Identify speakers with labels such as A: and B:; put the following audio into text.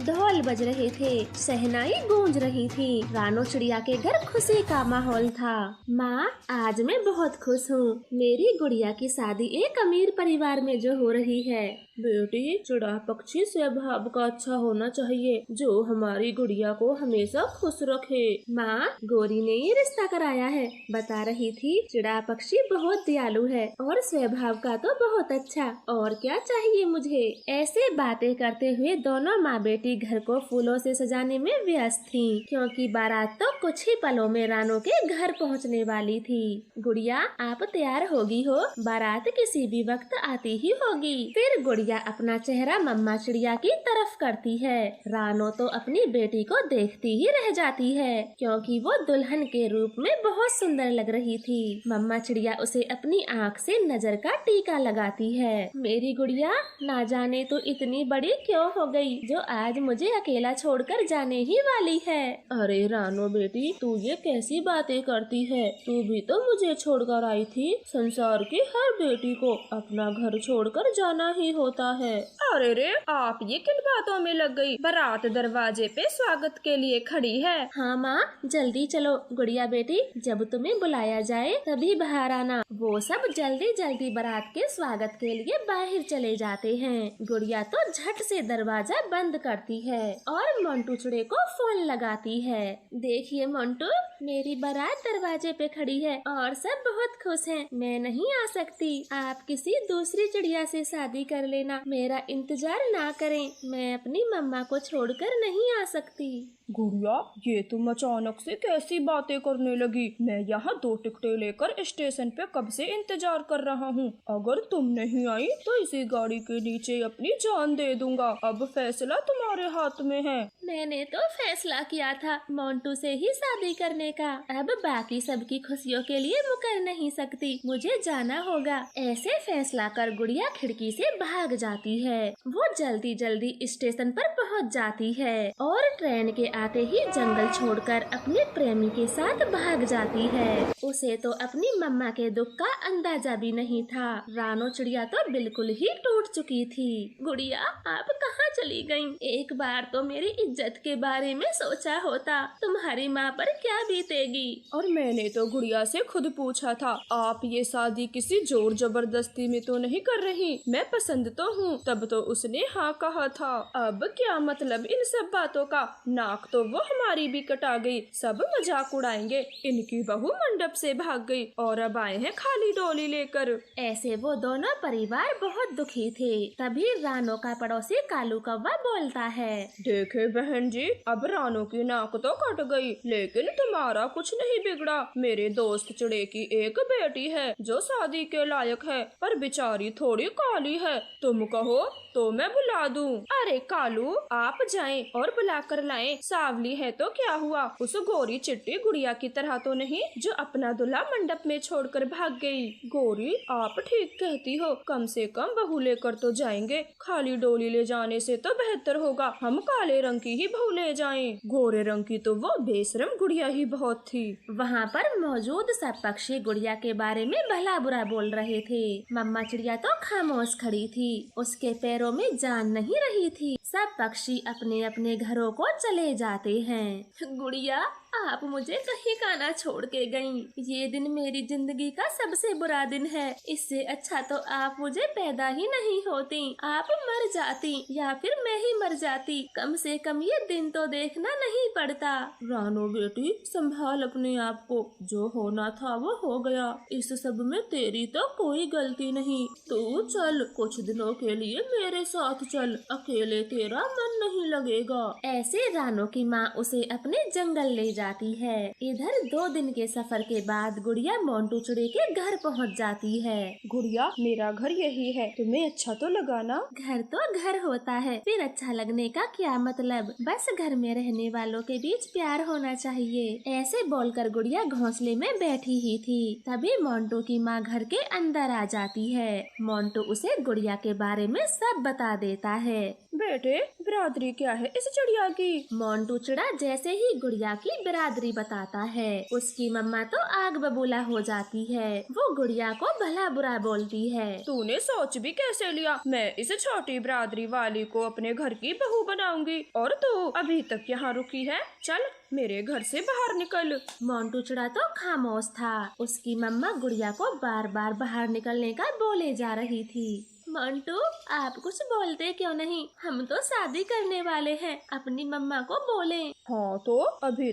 A: ढोल बज रहे थे, शहनाई गूंज रही थी। रानो चिड़िया के घर खुशी का माहौल था। माँ, आज मैं बहुत खुश हूँ। मेरी गुड़िया की शादी एक अमीर परिवार में जो हो रही है।
B: बेटी, चिड़ा पक्षी स्वभाव का अच्छा होना चाहिए जो हमारी गुड़िया को हमेशा खुश रखे।
A: माँ, गोरी ने ये रिश्ता कराया है, बता रही थी। चिड़ा पक्षी बहुत दयालु है और स्वभाव का तो बहुत अच्छा। और क्या चाहिए मुझे। ऐसे बातें करते हुए दोनों माँ बेटी घर को फूलों से सजाने में व्यस्त थीं, क्योंकि बारात तो कुछ ही पलों में रानो के घर पहुँचने वाली थी। गुड़िया, आप तैयार होगी हो? बारात किसी भी वक्त आती ही होगी। फिर गुड़िया अपना चेहरा मम्मा चिड़िया की तरफ करती है। रानो तो अपनी बेटी को देखती ही रह जाती है, क्योंकि वो दुल्हन के रूप में बहुत सुंदर लग रही थी। मम्मा चिड़िया उसे अपनी आँख से नजर का टीका लगाती है। मेरी गुड़िया ना जाने तो इतनी बड़ी क्यों हो गई जो आज मुझे अकेला छोड़कर जाने ही वाली है।
B: अरे रानो बेटी, तू ये कैसी बातें करती है? तू भी तो मुझे छोड़कर आई थी। संसार की हर बेटी को अपना घर छोड़कर जाना ही होता है।
C: अरे रे, आप ये किन बातों में लग गई? बारात दरवाजे पे स्वागत के लिए खड़ी है।
A: हाँ माँ, जल्दी चलो। गुड़िया बेटी, जब तुम्हें बुलाया जाए तभी बाहर आना। वो सब जल्दी जल्दी बारात के स्वागत के लिए बाहर चले जाते हैं। गुड़िया तो झट से दरवाजा बंद करती है और मोंटू चिड़े को फोन लगाती है। देखिए मोंटू, मेरी बारात दरवाजे पे खड़ी है और सब बहुत खुश हैं। मैं नहीं आ सकती। आप किसी दूसरी चिड़िया से शादी कर लेना, मेरा इंतजार ना करें। मैं अपनी मम्मा को छोड़कर नहीं आ सकती।
C: गुड़िया, ये तुम अचानक से कैसी बातें करने लगी? मैं यहाँ 2 टिकटें लेकर स्टेशन पे कब से इंतजार कर रहा हूँ। अगर तुम नहीं आई तो इसी गाड़ी के नीचे अपनी जान दे दूंगा। अब फैसला तुम्हारे हाथ में है।
A: मैंने तो फैसला किया था मोंटू से ही शादी करने का। अब बाकी सबकी खुशियों के लिए मुकर नहीं सकती, मुझे जाना होगा। ऐसे फैसला कर गुड़िया खिड़की से भाग जाती है। वो जल्दी जल्दी स्टेशन पर पहुँच जाती है और ट्रेन के आते ही जंगल छोड़कर अपने प्रेमी के साथ भाग जाती है। उसे तो अपनी मम्मा के दुख का अंदाजा भी नहीं था। रानो चिड़िया तो बिल्कुल ही टूट चुकी थी। गुड़िया, आप कहाँ चली गयीं? एक बार तो मेरी इज्जत के बारे में सोचा होता। तुम्हारी माँ पर क्या बीतेगी।
C: और मैंने तो गुड़िया से खुद पूछा था, आप ये शादी किसी जोर जबरदस्ती में तो नहीं कर रही? मैं पसंद तो हूँ। तब तो उसने हाँ कहा था। अब क्या मतलब इन सब बातों का? नाक तो वो हमारी भी कटा गई। सब मजाक उड़ाएंगे। इनकी बहू मंडप से भाग गई और अब आए हैं खाली डोली लेकर।
A: ऐसे वो दोनों परिवार बहुत दुखी थे। तभी रानो का पड़ोसी कालू कौवा बोलता है,
C: देखे बहन जी, अब रानो की नाक तो कट गई, लेकिन तुम्हारा कुछ नहीं बिगड़ा। मेरे दोस्त चिड़े की एक बेटी है जो शादी के लायक है, पर बेचारी थोड़ी काली है। तुम कहो तो मैं बुला दूं। अरे कालू, आप जाएं और बुला कर लाएं। सावली है तो क्या हुआ, उस गोरी चिट्टी गुड़िया की तरह तो नहीं जो अपना दूल्हा मंडप में छोड़कर भाग गई। गोरी, आप ठीक कहती हो। कम से कम बहू लेकर तो जाएंगे। खाली डोली ले जाने से तो बेहतर होगा हम काले रंग की ही बहू ले जाएं। गोरे रंग की तो वो बेशरम गुड़िया ही बहुत थी।
A: वहाँ पर मौजूद सब पक्षी गुड़िया के बारे में भला बुरा बोल रहे थे। मम्मा चिड़िया तो खामोश खड़ी थी, उसके पैरों में जान नहीं रही थी। सब पक्षी अपने अपने घरों को चले जाते हैं। गुड़िया, आप मुझे कहीं का ना छोड़ के गयीं। ये दिन मेरी जिंदगी का सबसे बुरा दिन है। इससे अच्छा तो आप मुझे पैदा ही नहीं होती। आप मर जाती या फिर मैं ही मर जाती। कम से कम ये दिन तो देखना नहीं पड़ता।
B: रानो बेटी, संभाल अपने आप को। जो होना था वो हो गया। इस सब में तेरी तो कोई गलती नहीं। तू चल, कुछ दिनों के लिए मेरे साथ चल। अकेले तेरा मन नहीं लगेगा।
A: ऐसे रानो की माँ उसे अपने जंगल ले जाती है। इधर 2 दिन के सफर के बाद गुड़िया मोंटू चिड़े के घर पहुँच जाती है।
C: गुड़िया, मेरा घर यही है, तुम्हें अच्छा तो लगा ना?
A: घर तो घर होता है, फिर अच्छा लगने का क्या मतलब। बस घर में रहने वालों के बीच प्यार होना चाहिए। ऐसे बोलकर गुड़िया घोंसले में बैठी ही थी। तभी मोंटू की माँ घर के अंदर आ जाती है। मोंटू उसे गुड़िया के बारे में सब बता देता है।
C: बेटे, बिरादरी क्या है इस चिड़िया की?
A: मोंटू चिड़ा जैसे ही गुड़िया की बिरादरी बताता है, उसकी मम्मा तो आग बबूला हो जाती है। वो गुड़िया को भला बुरा बोलती है।
C: तूने सोच भी कैसे लिया? मैं इस छोटी बिरादरी वाली को अपने घर की बहू बनाऊंगी और तू अभी तक यहाँ रुकी है? चल मेरे घर से बाहर निकल।
A: मोंटू चिड़ा तो खामोश था। उसकी मम्मा गुड़िया को बार बार बाहर निकलने का बोले जा रही थी। मोंटू, आप कुछ बोलते क्यों नहीं? हम तो शादी करने वाले हैं, अपनी मम्मा को बोलें।
C: हाँ तो अभी